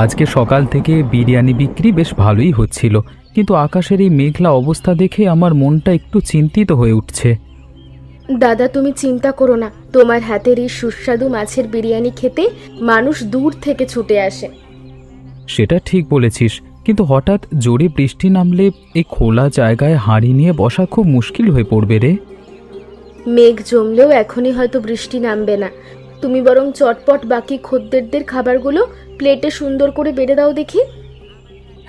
আজকে সকাল থেকে বিরিয়ানি বিক্রি বেশ ভালোই হচ্ছিল, কিন্তু আকাশের এই মেঘলা অবস্থা দেখে আমার মনটা একটু চিন্তিত হয়ে উঠছে। দাদা, তুমি চিন্তা করো না। তোমার হাতের এই সুস্বাদু মাছের বিরিয়ানি খেতে মানুষ দূর থেকে ছুটে আসে। সেটা ঠিক বলেছিস, কিন্তু হঠাৎ জোরে বৃষ্টি নামলে এই খোলা জায়গায় হাঁড়ি নিয়ে বসা খুব মুশকিল হয়ে পড়বে রে। মেঘ জমলেও এখনই হয়তো বৃষ্টি নামবে না। তুমি বরং চটপট বাকি খদ্দেরদের খাবারগুলো প্লেটে সুন্দর করে বেড়ে দাও দেখি।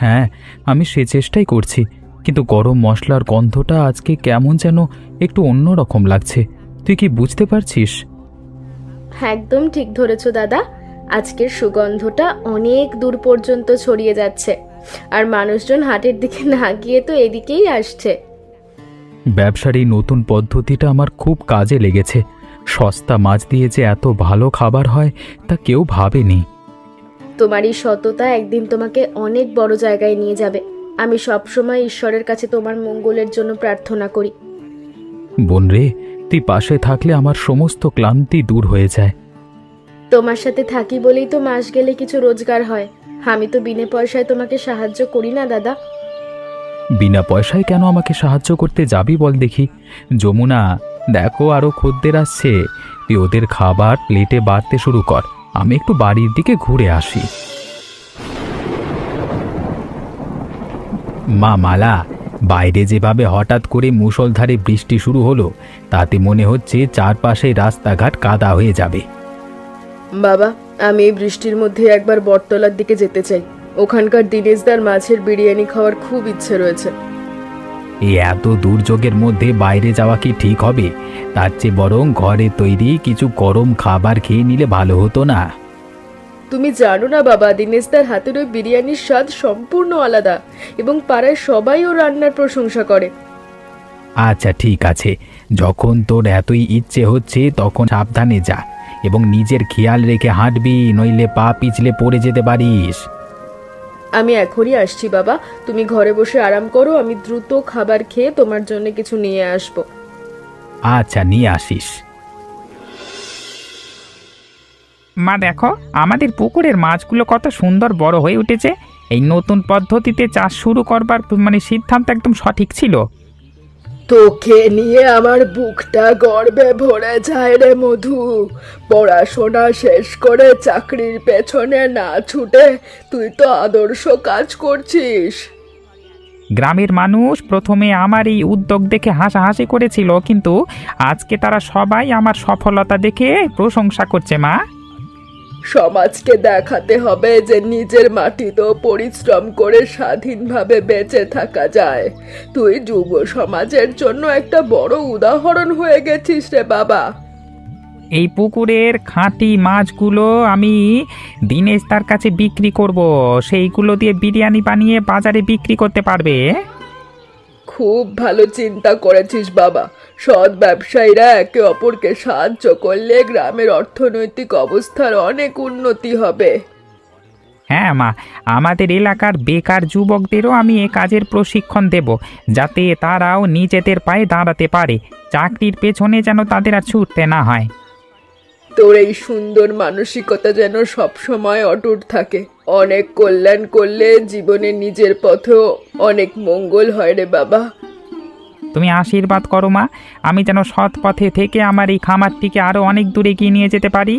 হ্যাঁ, আমি সে চেষ্টাই করছি, কিন্তু গরম মশলার গন্ধটা আজকে কেমন যেন একটু অন্যরকম লাগছে। তুই কি বুঝতে পারছিস? একদম ঠিক ধরেছো দাদা। আজকের সুগন্ধটা অনেক দূর পর্যন্ত ছড়িয়ে যাচ্ছে, আর মানুষজন হাটের দিকে না গিয়ে তো এদিকেই আসছে। ব্যবসার এই নতুন পদ্ধতিটা আমার খুব কাজে লেগেছে। সস্তা মাছ দিয়ে যে এত ভালো খাবার হয় তা কেউ ভাবেনি। তোমার এই সততা একদিন তোমাকে অনেক বড় জায়গায় নিয়ে যাবে। আমি সবসময় ঈশ্বরের কাছে তোমার মঙ্গলের জন্য প্রার্থনা করি। বোন রে, তুই পাশে থাকলে আমার সমস্ত ক্লান্তি দূর হয়ে যায়। তোমার সাথে থাকি বলেই তো মাস গেলে কিছু রোজগার হয়। আমি তো বিনা পয়সায় তোমাকে সাহায্য করি না দাদা। বিনা পয়সায় কেন আমাকে সাহায্য করতে যাবি বল দেখি? যমুনা, দেখো আরো খদ্দের আসছে, তুই ওদের খাবার প্লেটে বাড়তে শুরু কর, আমি একটু বাড়ির দিকে ঘুরে আসি। মা মালা, বাইরে যেভাবে হঠাৎ করে মুষলধারে বৃষ্টি শুরু হলো, তাতে মনে হচ্ছে চারপাশে রাস্তাঘাট কাদা হয়ে যাবে। বাবা, আমি এই বৃষ্টির মধ্যে একবার বটতলার দিকে যেতে চাই। ওখানকার দিনেশদার মাছের বিরিয়ানি খাওয়ার খুব ইচ্ছে রয়েছে। এই এত দুর্যোগের মধ্যে বাইরে যাওয়া কি ঠিক হবে? তার চেয়ে বরং ঘরে তৈরি কিছু গরম খাবার খেয়ে নিলে ভালো হতো না? তুমি জানো না বাবা, দিনেশদার হাতের ওই বিরিয়ানির স্বাদ সম্পূর্ণ আলাদা, এবং পাড়ায় সবাই ওর রান্নার প্রশংসা করে। আচ্ছা ঠিক আছে, যখন তোর এতই ইচ্ছে হচ্ছে তখন সাবধানে যা এবং নিজের খেয়াল রেখে হাঁটবি, নইলে পা পিছলে পড়ে যেতে পারিস। আমি এখনই আসছি বাবা, তুমি ঘরে বসে আরাম করো। আমি দ্রুত খাবার খেয়ে তোমার জন্য কিছু নিয়ে আসবো। আচ্ছা, নিয়ে আসিস। মা দেখো, আমাদের পুকুরের মাছগুলো কত সুন্দর বড় হয়ে উঠেছে। এই নতুন পদ্ধতিতে চাষ শুরু করবার সিদ্ধান্ত একদম সঠিক ছিল। তোকে নিয়ে আমার বুকটা গর্বে ভরে যায় রে মধু। পড়াশোনা শেষ করে চাকরির পেছনে না ছুটে তুই তো আদর্শ কাজ করছিস। গ্রামের মানুষ প্রথমে আমার এই উদ্যোগ দেখে হাসাহাসি করেছিল, কিন্তু আজকে তারা সবাই আমার সফলতা দেখে প্রশংসা করছে মা। সমাজকে দেখাতে হবে যে নিজের মাটিতেও পরিশ্রম করে স্বাধীনভাবে বেঁচে থাকা যায়। তুই যুব সমাজের জন্য একটা বড় উদাহরণ হয়ে গেছিস রে বাবা। এই পুকুরের খাঁটি মাছগুলো আমি দিনেশ তার কাছে বিক্রি করব, সেইগুলো দিয়ে বিরিয়ানি বানিয়ে বাজারে বিক্রি করতে পারবে। খুব ভালো চিন্তা করেছিস বাবা। সৎ ব্যবসায়ীরা একে অপরকে সাহায্য করলে গ্রামের অর্থনৈতিক অবস্থার অনেক উন্নতি হবে। হ্যাঁ মা, আমাদের এলাকার বেকার যুবকদেরও আমি এ কাজের প্রশিক্ষণ দেব, যাতে তারাও নিজেদের পায়ে দাঁড়াতে পারে। চাকরির পেছনে যেন তাদের আর ছুটতে না হয়। তোর এই সুন্দর মানসিকতা যেন সব সময় অটুট থাকে। অনেক কল্যাণ করলে জীবনে নিজের পথেও অনেক মঙ্গল হয় রে বাবা। তুমি আশীর্বাদ করো মা, আমি যেন সৎ পথে থেকে আমার এই খামারটিকে আরো অনেক দূরে এগিয়ে নিয়ে যেতে পারি।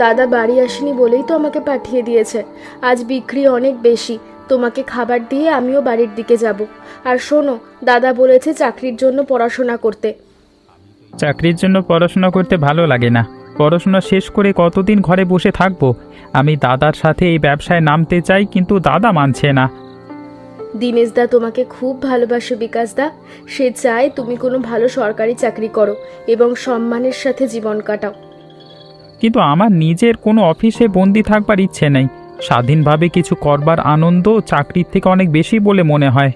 দাদা বাড়ি আসেনি বলেই তো আমাকে পাঠিয়ে দিয়েছে। আজ বিক্রি অনেক বেশি। তোমাকে খাবার দিয়ে আমিও বাড়ির দিকে যাব। আর শোনো, দাদা বলেছে চাকরির জন্য পড়াশোনা করতে। চাকরির জন্য পড়াশোনা করতে ভালো লাগে না। পড়াশোনা শেষ করে কতদিন ঘরে বসে থাকবো? আমি দাদার সাথে এই ব্যবসায় নামতে চাই, কিন্তু দাদা মানছে না। দিনেশদা তোমাকে খুব ভালোবাসে বিকাশদা। সে চায় তুমি কোনো ভালো সরকারি চাকরি করো এবং সম্মানের সাথে জীবন কাটাও। কিন্তু আমার নিজের কোনো অফিসে বন্দি থাকবার ইচ্ছে নেই। স্বাধীনভাবে কিছু করবার আনন্দ চাকরির থেকে অনেক বেশি বলে মনে হয়।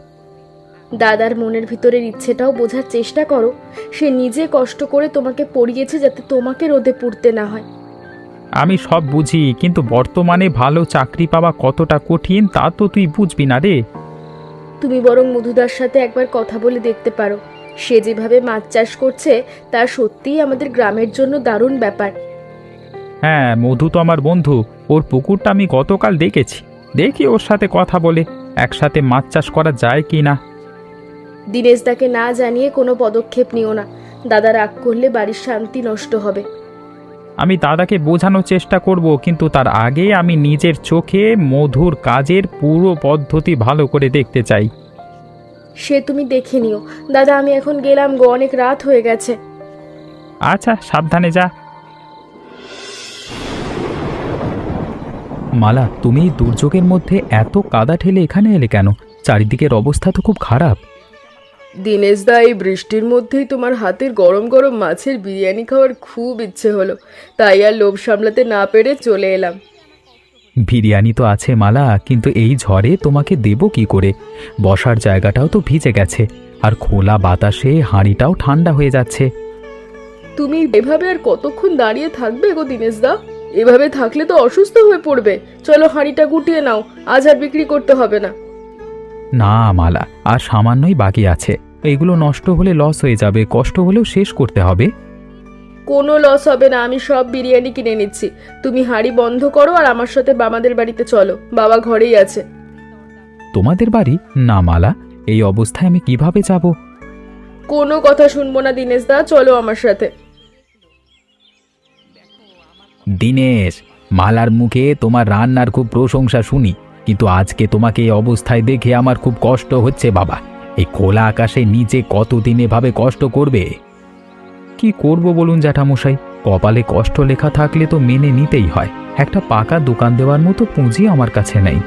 দাদার মনের ভিতরের ইচ্ছেটাও বোঝার চেষ্টা করো। সে নিজে কষ্ট করে তোমাকে পড়িয়েছে যাতে তোমাকে রোদে পুড়তে না হয়। আমি সব বুঝি, কিন্তু বর্তমানে ভালো চাকরি পাওয়া কতটা কঠিন তা তো তুই বুঝবি না রে। তুমি বরং মধুদার সাথে একবার কথা বলে দেখতে পারো। সে যেভাবে মাছ চাষ করছে তা সত্যিই আমাদের গ্রামের জন্য দারুণ ব্যাপার। হ্যাঁ, মধু তো আমার বন্ধু। ওর পুকুরটা আমি গতকাল দেখেছি। দেখি ওর সাথে কথা বলে একসাথে মাছ চাষ করা যায় কি না। দিনেশদাকে না জানিয়ে কোনো পদক্ষেপ নিও না, দাদা রাগ করলে বাড়ির শান্তি নষ্ট হবে। আমি দাদাকে বোঝানোর চেষ্টা করব, কিন্তু তার আগে আমি নিজের চোখে মধুর কাজের পুরো পদ্ধতি ভালো করে দেখতে চাই। সে তুমি দেখে নিও। দাদা আমি এখন গেলাম গো, অনেক রাত হয়ে গেছে। আচ্ছা, সাবধানে যা। মালা, তুমি এই দুর্যোগের মধ্যে এত কাদা ঠেলে এখানে এলে কেন? চারিদিকের অবস্থা তো খুব খারাপ। দিনেশদা, এই বৃষ্টির মধ্যেই তোমার হাতের গরম গরম মাছের বিরিয়ানি খাওয়ার খুব ইচ্ছে হলো, তাই আর লোভ সামলাতে না পেরে চলে এলাম। বিরিয়ানি তো আছে মালা, কিন্তু এই ঝড়ে তোমাকে দেব কি করে? বসার জায়গাটাও তো ভিজে গেছে, আর খোলা বাতাসে হাঁড়িটাও ঠান্ডা হয়ে যাচ্ছে। তুমি এভাবে আর কতক্ষণ দাঁড়িয়ে থাকবে গো দিনেশদা? এভাবে থাকলে তো অসুস্থ হয়ে পড়বে। চলো হাঁড়িটা গুটিয়ে নাও, আজ আর বিক্রি করতে হবে না। না মালা, আর সামান্যই বাকি আছে। এগুলো নষ্ট হলে লস হয়ে যাবে, কষ্ট হলেও শেষ করতে হবে। কোনো লস হবে না, আমি সব বিরিয়ানি কিনে নিচ্ছি। তুমি হাঁড়ি বন্ধ করো আর আমার সাথে বাবাদের বাড়িতে চলো, বাবা ঘরেই আছে। তোমাদের বাড়ি? না মালা, এই অবস্থায় আমি কিভাবে যাব? কোনো কথা শুনবো না দিনেশদা, চলো আমার সাথে। দিনেশ, মালার মুখে তোমার রান্নার খুব প্রশংসা শুনি, কিন্তু আজকে তোমাকে এই অবস্থায় দেখে আমার খুব কষ্ট হচ্ছে বাবা। এই খোলা আকাশে নিচে কতদিন এভাবে কষ্ট করবে? কি করব বলুন জ্যাঠামশাই, কপালে কষ্ট লেখা থাকলে তো মেনে নিতেই হয়। একটা পাকা দোকান দেওয়ার মতো পুঁজি আমার কাছে নেই।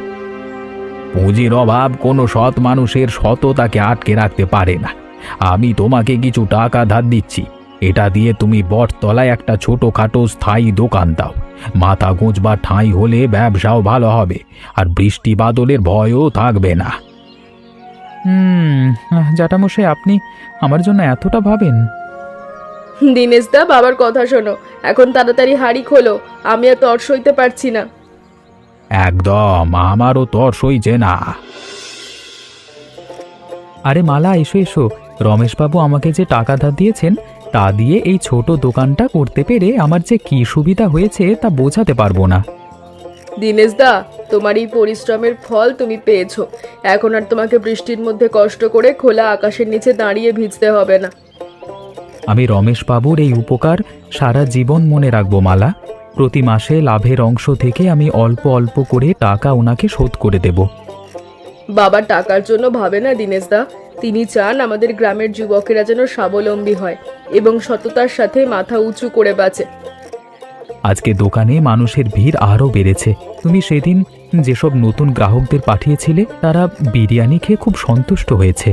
পুঁজির অভাব কোনো সৎ মানুষের সততাকে আটকে রাখতে পারে না। আমি তোমাকে কিছু টাকা ধার দিচ্ছি, এটা দিয়ে তুমি বটতলায় একটা ছোটখাটো স্থায়ী দোকান দাও। মাথা গোঁজবার ঠাঁই হলে ব্যবসাও ভালো হবে, আর বৃষ্টি বাদলের ভয়ও থাকবে না। জ্যাঠামশাই, আপনি আমার জন্য এতটা ভাবেন? দিনেশদা, বাবার কথা শোনো, এখন তাড়াতাড়ি হাঁড়ি খোলো, আমি আর তর সইতে পারছি না। একদম, আমারও তর সইছে না। আরে মালা, এসো এসো। রমেশবাবু আমাকে যে টাকা ধার দিয়েছেন, তা দিয়ে এই ছোট দোকানটা করতে পেরে আমার যে কি সুবিধা হয়েছে তা বোঝাতে পারবো না। দিনেশদা, তোমার এই পরিশ্রমের ফল তুমি পেয়েছো। এখন আর তোমাকে বৃষ্টির মধ্যে কষ্ট করে খোলা আকাশের নিচে দাঁড়িয়ে ভিজতে হবে না। আমি রমেশবাবুর এই উপকার সারা জীবন মনে রাখবো মালা। প্রতি মাসে লাভের অংশ থেকে আমি অল্প অল্প করে টাকা ওনাকে শোধ করে দেব। বাবা টাকার জন্য ভাবে না দিনেশদা, তিনি চান আমাদের গ্রামের যুবকেরা যেন স্বাবলম্বী হয় এবং সততার সাথে মাথা উঁচু করে বাঁচে। আজকে দোকানে মানুষের ভিড় আরও বেড়েছে। তুমি সেদিন যেসব নতুন গ্রাহকদের পাঠিয়েছিলে, তারা বিরিয়ানি খেয়ে খুব সন্তুষ্ট হয়েছে।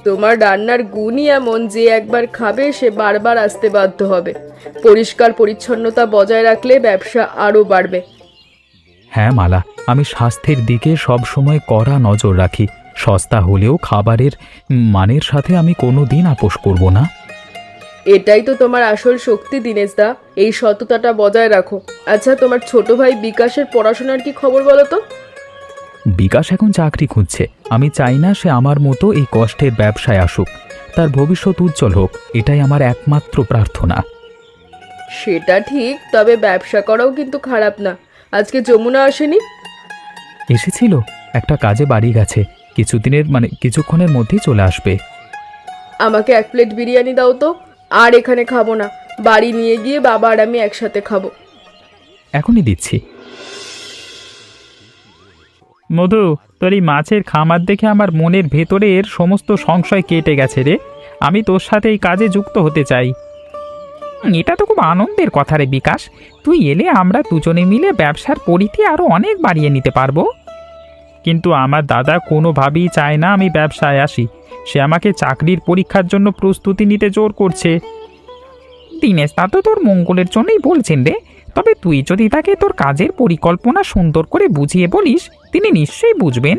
তোমার রান্নার গুণই এমন যে একবার খাবে সে বারবার আসতে বাধ্য হবে। পরিষ্কার পরিচ্ছন্নতা বজায় রাখলে ব্যবসা আরও বাড়বে। হ্যাঁ মালা, আমি স্বাস্থ্যের দিকে সব সময় কড়া নজর রাখি। সস্তা হলেও খাবারের মানের সাথে আমি কোনো দিন আপোস করব না। এটাই তো তোমার আসল শক্তি দিনেশদা, এই সততাটা বজায় রাখো। আচ্ছা, তোমার ছোট ভাই বিকাশের পড়াশোনার কি খবর বলো তো? বিকাশ এখন চাকরি খুঁজছে। আমি চাই না সে আমার মতো এই কষ্টের ব্যবসায় আসুক। তার ভবিষ্যৎ উজ্জ্বল হোক, এটাই আমার একমাত্র প্রার্থনা। সেটা ঠিক, তবে ব্যবসা করাও কিন্তু খারাপ না। আজকে যমুনা আসেনি? এসেছিল, একটা কাজে বাড়ি গেছে। কিছুক্ষণের মধ্যেই চলে আসবে। আমাকে 1 প্লেট বিরিয়ানি দাও তো। আর এখানে খাবো না, বাড়ি নিয়ে গিয়ে বাবা আর আমি একসাথে খাবো। এখনই দিচ্ছি। মধু, তোর এই মাছের খামার দেখে আমার মনের ভেতরের সমস্ত সংশয় কেটে গেছে রে। আমি তোর সাথে এই কাজে যুক্ত হতে চাই। এটা তো খুব আনন্দের কথা রে বিকাশ। তুই এলে আমরা দুজনে মিলে ব্যবসার পরিধি আরো অনেক বাড়িয়ে নিতে পারবো। কিন্তু আমার দাদা কোনোভাবেই চায় না আমি ব্যবসায় আসি। সে আমাকে চাকরির পরীক্ষার জন্য প্রস্তুতি নিতে জোর করছে। দিনেশ, তা তো তোর মঙ্গলের জন্যই বলছেন রে। তবে তুই যদি তাকে তোর কাজের পরিকল্পনা সুন্দর করে বুঝিয়ে বলিস, তিনি নিশ্চয়ই বুঝবেন।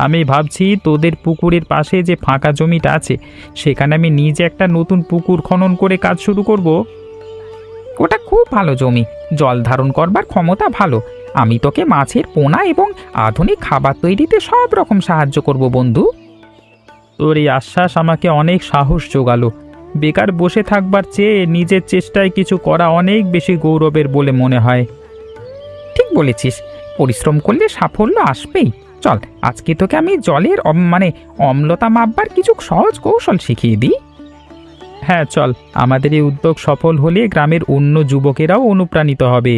আমি ভাবছি তোদের পুকুরের পাশে যে ফাঁকা জমিটা আছে, সেখানে আমি নিজে একটা নতুন পুকুর খনন করে কাজ শুরু করব। ওটা খুব ভালো জমি, জল ধারণ করবার ক্ষমতা ভালো। আমি তোকে মাছের পোনা এবং আধুনিক খাবার তৈরিতে সব রকম সাহায্য করব বন্ধু। তোর এই আশ্বাস আমাকে অনেক সাহস জোগালো। বেকার বসে থাকবার চেয়ে নিজের চেষ্টায় কিছু করা অনেক বেশি গৌরবের বলে মনে হয়। ঠিক বলেছিস, পরিশ্রম করলে সাফল্য আসবেই। চল, আজকে তোকে আমি জলের অম্লতা মাপবার কিছু সহজ কৌশল শিখিয়ে দিই। হ্যাঁ চল, আমাদের এই উদ্যোগ সফল হলে গ্রামের অন্য যুবকেরাও অনুপ্রাণিত হবে।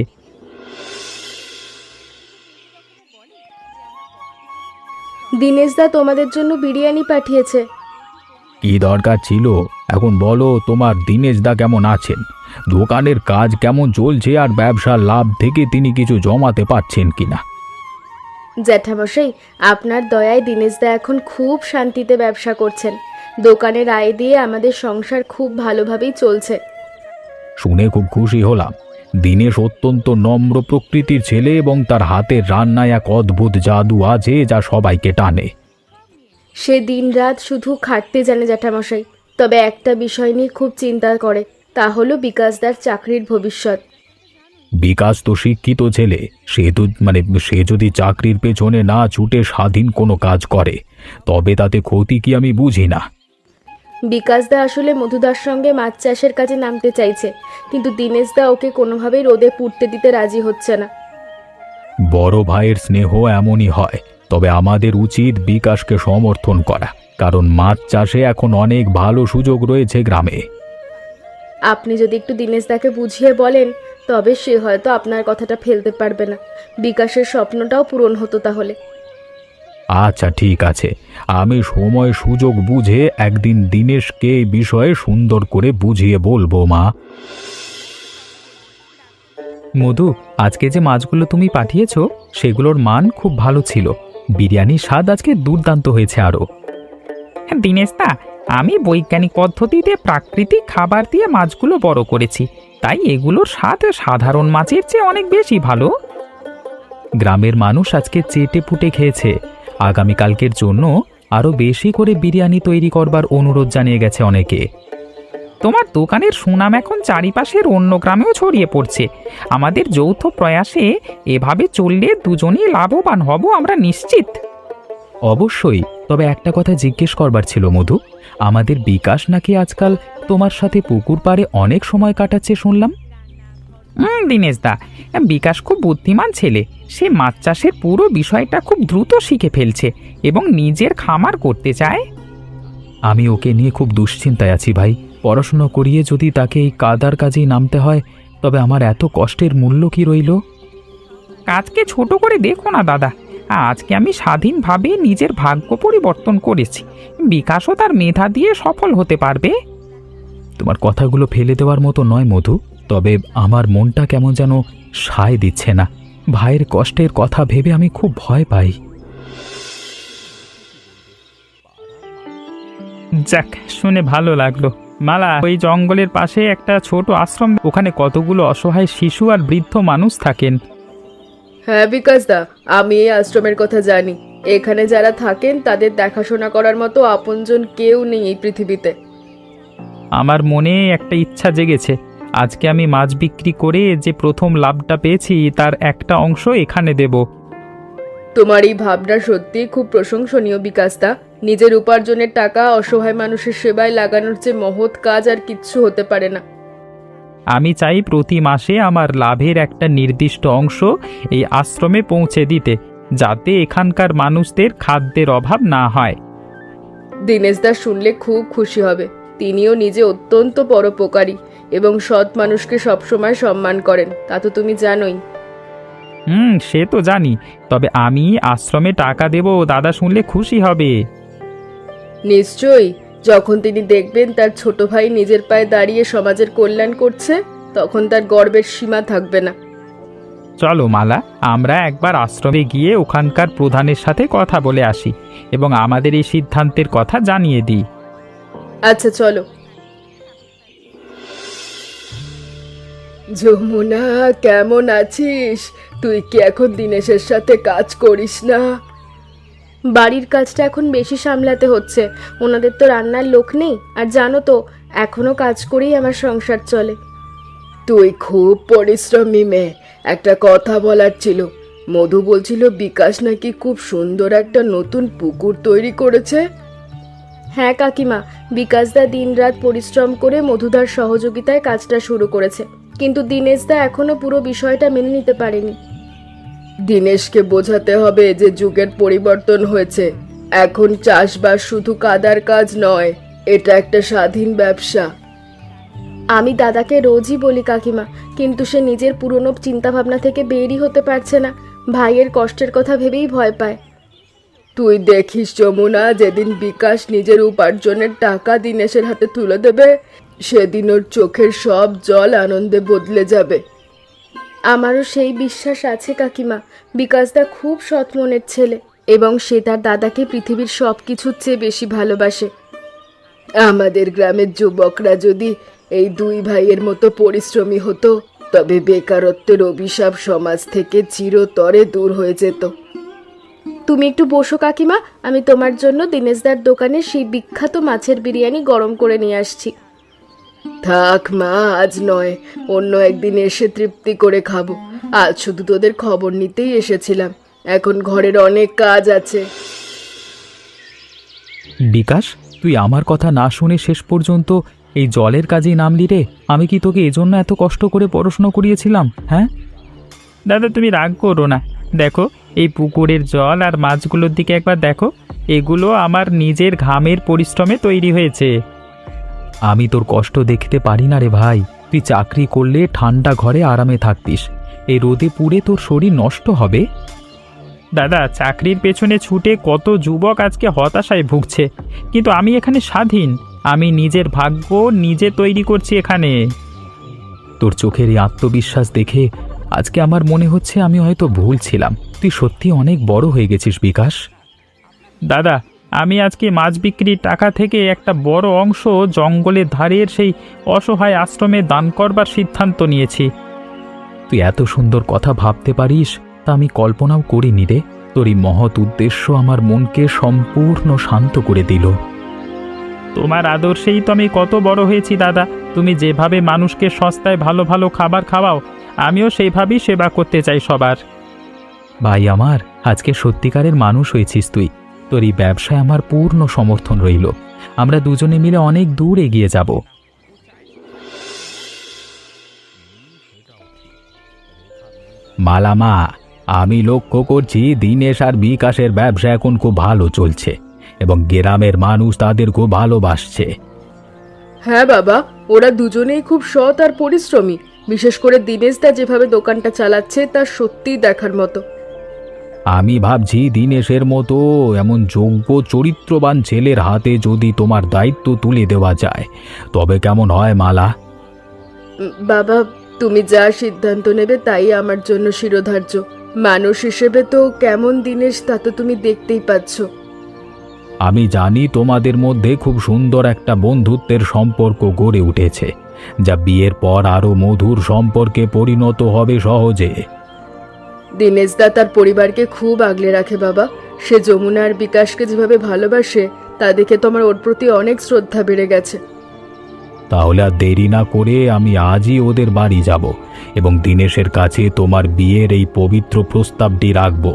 দীনেশদা তোমাদের জন্য বিরিয়ানি পাঠিয়েছে। কি দরকার ছিল? এখন বলো, তোমার দীনেশদা কেমন আছেন? দোকানের কাজ কেমন চলছে? আর ব্যবসার লাভ থেকে তিনি কিছু জমাতে পারছেন কিনা? জ্যাঠামশাই, আপনার দয়ায় দীনেশদা এখন খুব শান্তিতে ব্যবসা করছেন। দোকানের আয় দিয়ে আমাদের সংসার খুব ভালোভাবেই চলছে। শুনে খুব খুশি হলাম। দীনেশ অত্যন্ত নম্র প্রকৃতির ছেলে এবং তার হাতের রান্নায় এক অদ্ভুত জাদু আছে যা সবাইকে টানে। সে দিনরাত শুধু খাটতে জানে জ্যাঠামশাই, তবে একটা বিষয় নিয়ে খুব চিন্তা করে, তা হলো বিকাশদার চাকরির ভবিষ্যৎ। বিকাশ তো শিক্ষিত ছেলে, সে যদি চাকরির পেছনে না ছুটে স্বাধীন কোনো কাজ করে তবে তাতে ক্ষতি কি আমি বুঝি না। বিকাশদা আসলে মধুদার সঙ্গে মাছ চাষের কাজে নামতে চাইছে, কিন্তু দীনেশদা ওকে কোনোভাবেই রোদে পুড়তে দিতে রাজি হচ্ছে না। বড় ভাইয়ের স্নেহ এমনই হয়, তবে আমাদের উচিত বিকাশকে সমর্থন করা, কারণ মাছ চাষে এখন অনেক ভালো সুযোগ রয়েছে গ্রামে। আপনি যদি একটু দীনেশদাকে বুঝিয়ে বলেন, তবে সে হয়তো আপনার কথাটা ফেলতে পারবে না। বিকাশের স্বপ্নটাও পূরণ হতো তাহলে। আচ্ছা ঠিক আছে, আমি সময় সুযোগ বুঝে একদিন দীনেশকে এই বিষয়ে সুন্দর করে বুঝিয়ে বলবো মা। মধু, আজকে যে মাছগুলো তুমি পাঠিয়েছো সেগুলোর মান খুব ভালো ছিল। বিরিয়ানির স্বাদ আজকে দুর্দান্ত হয়েছে আরও। হ্যাঁ দীনেশদা, আমি বৈজ্ঞানিক পদ্ধতিতে প্রাকৃতিক খাবার দিয়ে মাছগুলো বড় করেছি, তাই এগুলোর স্বাদ সাধারণ মাছের চেয়ে অনেক বেশি ভালো। গ্রামের মানুষ আজকে চেটে পুটে খেয়েছে। আগামীকালকের জন্য আরও বেশি করে বিরিয়ানি তৈরি করবার অনুরোধ জানিয়ে গেছে অনেকে। তোমার দোকানের সুনাম এখন চারিপাশের অন্য গ্রামেও ছড়িয়ে পড়ছে। আমাদের যৌথ প্রয়াসে এভাবে চললে দুজনেই লাভবান হব আমরা নিশ্চিত। অবশ্যই, তবে একটা কথা জিজ্ঞেস করবার ছিল মধু, আমাদের বিকাশ নাকি আজকাল তোমার সাথে পুকুর পাড়ে অনেক সময় কাটাচ্ছে শুনলাম। দীনেশদা, বিকাশ খুব বুদ্ধিমান ছেলে। সে মাছ চাষের পুরো বিষয়টা খুব দ্রুত শিখে ফেলছে এবং নিজের খামার করতে চায়। আমি ওকে নিয়ে খুব দুশ্চিন্তায় আছি ভাই। পড়াশুনো করিয়ে যদি তাকে এই কাদার কাজেই নামতে হয়, তবে আমার এত কষ্টের মূল্য কি রইল? কাজকে ছোট করে দেখো না দাদা, আজকে আমি স্বাধীনভাবে নিজের ভাগ্য পরিবর্তন করেছি। বিকাশও তার মেধা দিয়ে সফল হতে পারবে। তোমার কথাগুলো ফেলে দেওয়ার মতো নয় মধু, তবে আমার মনটা কেমন যেন সায় দিচ্ছে না। ভাইয়ের কষ্টের কথা ভেবে আমি খুব ভয় পাই। যাক, শুনে ভালো লাগলো। মালা, ওই জঙ্গলের পাশে একটা ছোট আশ্রম, ওখানে কতগুলো অসহায় শিশু আর বৃদ্ধ মানুষ থাকেন। হ্যাঁ বিকাশদা, আমি এই আশ্রমের কথা জানি। এখানে যারা থাকেন তাদের দেখাশোনা করার মতো আপনজন কেউ নেই এই পৃথিবীতে। আমার মনে একটা ইচ্ছা জেগেছে, আজকে আমি মাছ বিক্রি করে যে প্রথম লাভটা পেয়েছি তার একটা অংশ এখানে দেব। তোমার এই ভাবনা সত্যিই খুব প্রশংসনীয় বিকাশদা। নিজের উপার্জনের টাকা অসহায় মানুষের সেবায় লাগানোর চেয়ে মহৎ কাজ আর কিচ্ছু হতে পারে না। আমি চাই প্রতি মাসে আমার লাভের একটা নির্দিষ্ট অংশ এই আশ্রমে পৌঁছে দিতে, যাতে এখানকার মানুষদের খাদ্যের অভাব না হয়। দীনেশদা শুনলে খুব খুশি হবে। তিনিও নিজে অত্যন্ত পরোপকারী এবং সৎ মানুষকে সবসময় সম্মান করেন, তা তো তুমি জানোই। সে তো জানি, তবে আমি আশ্রমে টাকা দেব, দাদা শুনলে খুশি হবে। নিশ্চয়ই, যখন তিনি দেখবেন তার ছোট ভাই নিজের পায়ে দাঁড়িয়ে সমাজের কল্যাণ করছে, তখন তার গর্বের সীমা থাকবে না। চলো মালা, আমরা একবার আশ্রমে গিয়ে ওখানকার প্রধানের সাথে কথা বলে আসি এবং আমাদের এই সিদ্ধান্তের কথা জানিয়ে দিই। আচ্ছা চলো। যমুনা, কেমন আছিস? তুই কি এখন দীনেশের সাথে কাজ করিস না? বাড়ির কাজটা এখন বেশি সামলাতে হচ্ছে, ওনাদের তো রান্নার লোক নেই। আর জানো তো, এখনো কাজ করেই আমার সংসার চলে। তুই খুব পরিশ্রমী মেয়ে। একটা কথা বলার ছিল। মধু বলছিল বিকাশ নাকি খুব সুন্দর একটা নতুন পুকুর তৈরি করেছে। হ্যাঁ কাকিমা, বিকাশদা দিনরাত পরিশ্রম করে মধুদার সহযোগিতায় কাজটা শুরু করেছে, কিন্তু দীনেশদা এখনো পুরো বিষয়টা মেনে নিতে পারেনি। দিনেশকে বোঝাতে হবে যে যুগের পরিবর্তন হয়েছে। এখন চাষবাস শুধু কাদার কাজ নয়, এটা একটা স্বাধীন ব্যবসা। আমি দাদাকে রোজই বলি কাকিমা, কিন্তু সে নিজের পুরনো চিন্তাভাবনা থেকে বেরই হতে পারছে না। ভাইয়ের কষ্টের কথা ভেবেই ভয় পায়। তুই দেখিস যমুনা, যেদিন বিকাশ নিজের উপার্জনের টাকা দিনেশের হাতে তুলে দেবে, সেদিন ওর চোখের সব জল আনন্দে বদলে যাবে। আমারও সেই বিশ্বাস আছে কাকিমা। বিকাশদা খুব সৎ মনের ছেলে এবং সে তার দাদাকে পৃথিবীর সব কিছুর চেয়ে বেশি ভালোবাসে। আমাদের গ্রামের যুবকরা যদি এই দুই ভাইয়ের মতো পরিশ্রমী হতো, তবে বেকারত্বের অভিশাপ সমাজ থেকে চিরতরে দূর হয়ে যেত। তুমি একটু বসো কাকিমা, আমি তোমার জন্য দীনেশদার দোকানে সেই বিখ্যাত মাছের বিরিয়ানি গরম করে নিয়ে আসছি। থাক মা, আজ নয়, অন্য একদিন এসে তৃপ্তি করে খাবো। আজ শুধু তোদের খবর নিতেই এসেছিলাম, এখন ঘরের অনেক কাজ আছে। বিকাশ, তুই আমার কথা না শুনে শেষ পর্যন্ত এই জলের কাজেই নামলি রে। আমি কি তোকে এজন্য এত কষ্ট করে পড়াশোনা করিয়েছিলাম? হ্যাঁ দাদা, তুমি রাগ করো না। দেখো, এই পুকুরের জল আর মাছগুলোর দিকে একবার দেখো। এগুলো আমার নিজের ঘামের পরিশ্রমে তৈরি হয়েছে। আমি তোর কষ্ট দেখতে পারি না রে ভাই। তুই চাকরি করলে ঠান্ডা ঘরে আরামে থাকতিস, এই রোদে পুড়ে তোর শরীর নষ্ট হবে। দাদা, চাকরির পেছনে ছুটে কত যুবক আজকে হতাশায় ভুগছে, কিন্তু আমি এখানে স্বাধীন। আমি নিজের ভাগ্য নিজে তৈরি করছি এখানে। তোর চোখের এই আত্মবিশ্বাস দেখে আজকে আমার মনে হচ্ছে আমি হয়তো ভুল ছিলাম। তুই সত্যি অনেক বড় হয়ে গেছিস বিকাশ। দাদা, আমি আজকে মাছ বিক্রির টাকা থেকে একটা বড় অংশ জঙ্গলের ধারের সেই অসহায় আশ্রমে দান করবার সিদ্ধান্ত নিয়েছি। তুই এত সুন্দর কথা ভাবতে পারিস তা আমি কল্পনাও করিনি রে। তোর এই মহৎ উদ্দেশ্য আমার মনকে সম্পূর্ণ শান্ত করে দিল। তোমার আদর্শেই তো আমি কত বড় হয়েছি দাদা। তুমি যেভাবে মানুষকে সস্তায় ভালো ভালো খাবার খাওয়াও, আমিও সেইভাবেই সেবা করতে চাই সবার। ভাই আমার, আজকে সত্যিকারের মানুষ হয়েছিস তুই। তোর এই ব্যবসায় আমার পূর্ণ সমর্থন রইল। আমরা দুজনে মিলে অনেক দূর এগিয়ে যাব। মালামা, আমি লক্ষ্য করছি দীনেশ আর বিকাশের ব্যবসা এখন খুব ভালো চলছে এবং গ্রামের মানুষ তাদের খুব ভালোবাসছে। হ্যাঁ বাবা, ওরা দুজনেই খুব সৎ আর পরিশ্রমী। বিশেষ করে দীনেশদা যেভাবে দোকানটা চালাচ্ছে তা সত্যিই দেখার মতো। আমি ভাবছি দীনেশের মতো এমন যোগ্য চরিত্রবান ছেলের হাতে যদি তোমার দায়িত্ব তুলে দেওয়া যায় তবে কেমন হয় মালা? বাবা, তুমি যা সিদ্ধান্ত নেবে তাই আমার জন্য শিরোধার্য। মানুষ হিসেবে তো কেমন দীনেশ তা তো তুমি দেখতেই পাচ্ছ। আমি জানি তোমাদের মধ্যে খুব সুন্দর একটা বন্ধুত্বের সম্পর্ক গড়ে উঠেছে, যা বিয়ের পর আরো মধুর সম্পর্কে পরিণত হবে সহজে। দীনেশদা তার পরিবারকে খুব আগলে রাখে বাবা। সে যমুনা আর বিকাশকে যেভাবে ভালোবাসে তা দেখে তো আমার ওর প্রতি অনেক শ্রদ্ধা বেড়ে গেছে। তাহলে আর দেরি না করে আমি আজই ওদের বাড়ি যাব এবং দীনেশের কাছে তোমার বিয়ের এই পবিত্র প্রস্তাবটি রাখব।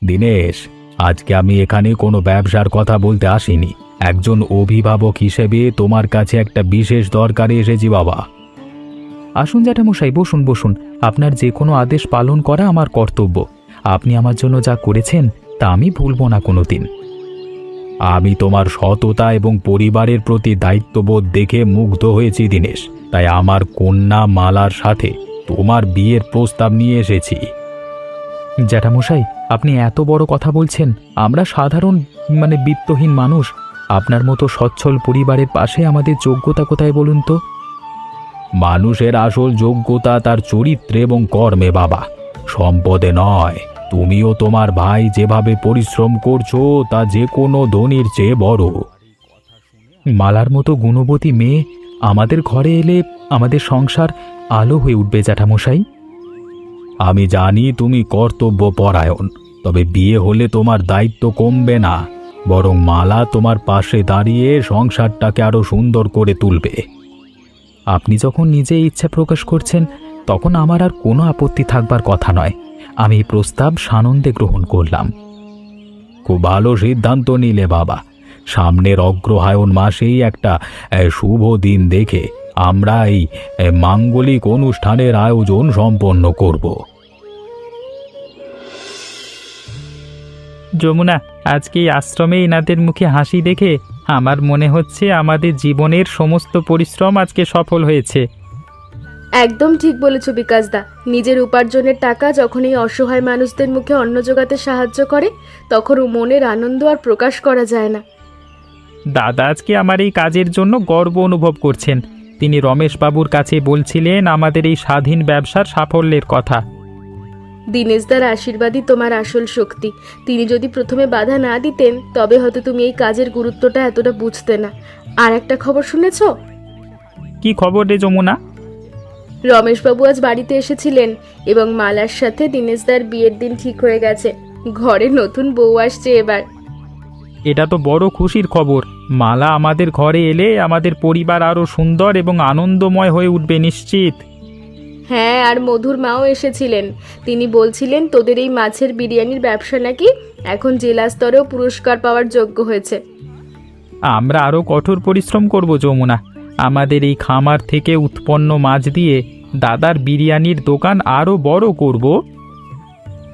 দীনেশ, আজকে আমি এখানে কোনো ব্যবসার কথা বলতে আসিনি। একজন অভিভাবক হিসেবে তোমার কাছে একটা বিশেষ দরকারে এসেছি বাবা। আসুন জ্যাঠামশাই, বসুন বসুন। আপনার যে কোনো আদেশ পালন করা আমার কর্তব্য। আপনি আমার জন্য যা করেছেন তা আমি ভুলব না কোনোদিন। আমি তোমার সততা এবং পরিবারের প্রতি দায়িত্ববোধ দেখে মুগ্ধ হয়েছি দীনেশ, তাই আমার কন্যা মালার সাথে তোমার বিয়ের প্রস্তাব নিয়ে এসেছি। জ্যাঠামশাই, আপনি এত বড় কথা বলছেন। আমরা সাধারণ বিত্তহীন মানুষ। আপনার মতো সচ্ছল পরিবারের পাশে আমাদের যোগ্যতা কোথায় বলুন তো? মানুষের আসল যোগ্যতা তার চরিত্রে এবং কর্মে বাবা, সম্পদে নয়। তুমিও তোমার ভাই যেভাবে পরিশ্রম করছো তা যে কোনো ধনীর চেয়ে বড়। মালার মতো গুণবতী মেয়ে আমাদের ঘরে এলে আমাদের সংসার আলো হয়ে উঠবে জ্যাঠামশাই। আমি জানি তুমি কর্তব্য পরায়ণ, তবে বিয়ে হলে তোমার দায়িত্ব কমবে না, বরং মালা তোমার পাশে দাঁড়িয়ে সংসারটাকে আরো সুন্দর করে তুলবে। আপনি যখন নিজে ইচ্ছা প্রকাশ করছেন তখন আমার আর কোনো আপত্তি থাকবার কথা নয়। আমি এই প্রস্তাব সানন্দে গ্রহণ করলাম। খুব ভালো সিদ্ধান্ত নিলে বাবা। সামনের অগ্রহায়ণ মাসেই একটা শুভ দিন দেখে আমরা এই মাঙ্গলিক অনুষ্ঠানের আয়োজন সম্পন্ন করব। যমুনা, আজকে এই আশ্রমে এনাদের মুখে হাসি দেখে আমার মনে হচ্ছে আমাদের জীবনের সমস্ত পরিশ্রম আজকে সফল হয়েছে। একদম ঠিক বলেছ বিকাশদা। নিজের উপার্জনের টাকা যখন এই অসহায় মানুষদের মুখে অন্ন জোগাতে সাহায্য করে, তখন মনের আনন্দ আর প্রকাশ করা যায় না। দাদা আজকে আমার এই কাজের জন্য গর্ব অনুভব করছেন। তিনি রমেশবাবুর কাছে বলছিলেন আমাদের এই স্বাধীন ব্যবসার সাফল্যের কথা। দীনেশদার আশীর্বাদই তোমার আসল শক্তি। তিনি যদি প্রথমে বাধা না দিতেন, তবে হয়তো তুমি এই কাজের গুরুত্বটা এতটা বুঝতে না। আর একটা খবর শুনেছ? কি খবর রে যমুনা? রমেশবাবু আজ বাড়িতে এসেছিলেন এবং মালার সাথে দীনেশদার বিয়ের দিন ঠিক হয়ে গেছে। ঘরে নতুন বউ আসছে এবার। এটা তো বড় খুশির খবর। মালা আমাদের ঘরে এলে আমাদের পরিবার আরও সুন্দর এবং আনন্দময় হয়ে উঠবে নিশ্চিত। হ্যাঁ, আর মধুর মাও এসেছিলেন। তিনি বলছিলেন তোদের এই মাছের বিরিয়ানির ব্যবসা নাকি এখন জেলা স্তরেও পুরস্কার পাওয়ার যোগ্য হয়েছে। আমরা আরও কঠোর পরিশ্রম করব যমুনা। আমাদের এই খামার থেকে উৎপন্ন মাছ দিয়ে দাদার বিরিয়ানির দোকান আরও বড় করব।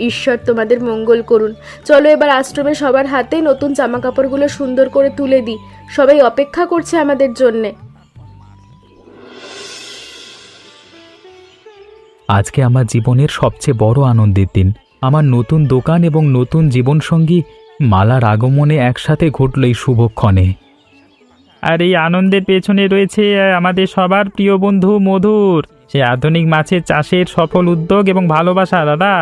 ঈশ্বর তোমাদের মঙ্গল করুন। চলো এবার আশ্রমে সবার হাতে নতুন জামা কাপড়গুলো সুন্দর করে তুলে দিই। সবাই অপেক্ষা করছে আমাদের জন্যে। আজকে আমার জীবনের সবচেয়ে বড় আনন্দের দিন। আমার নতুন দোকান এবং নতুন জীবনসঙ্গী মালার আগমনে একসাথে ঘটল এই শুভক্ষণে। আর এই আনন্দের পেছনে রয়েছে আমাদের সবার প্রিয় বন্ধু মধুর, সে আধুনিক মাছের চাষের সফল উদ্যোগ এবং ভালোবাসা। দাদা,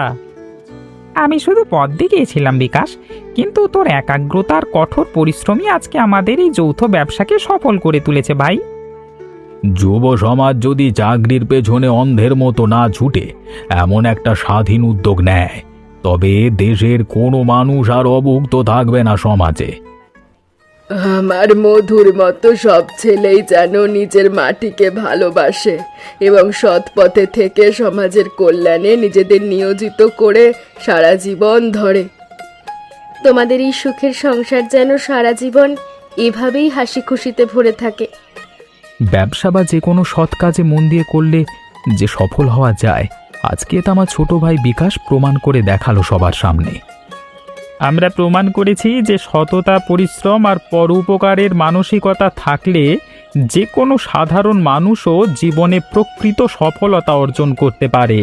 আমি শুধু পথ দেখিয়েছিলাম বিকাশ, কিন্তু তোর একাগ্রতার কঠোর পরিশ্রমই আজকে আমাদের এই যৌথ ব্যবসাকে সফল করে তুলেছে ভাই। যুব সমাজ যদি চাকরির পেছনে অন্ধের মতো না ছুটে এমন একটা স্বাধীন উদ্যোগ নেয়, তবে দেশের কোনো মানুষ আর অভুক্ত থাকবে না সমাজে। আমার মধুর মতো সব ছেলেই যেন নিজের মাটিকে ভালোবাসে এবং সৎ পথে থেকে সমাজের কল্যাণে নিজেদের নিয়োজিত করে সারা জীবন ধরে। তোমাদের এই সুখের সংসার যেন সারা জীবন এভাবেই হাসি খুশিতে ভরে থাকে। ব্যবসা বা যে কোনো সৎ কাজে মন দিয়ে করলে যে সফল হওয়া যায়, আজকে এটা আমার ছোট ভাই বিকাশ প্রমাণ করে দেখালো সবার সামনে। আমরা প্রমাণ করেছি যে সততা, পরিশ্রম আর পরোপকারের মানসিকতা থাকলে যে কোনো সাধারণ মানুষও জীবনে প্রকৃত সফলতা অর্জন করতে পারে।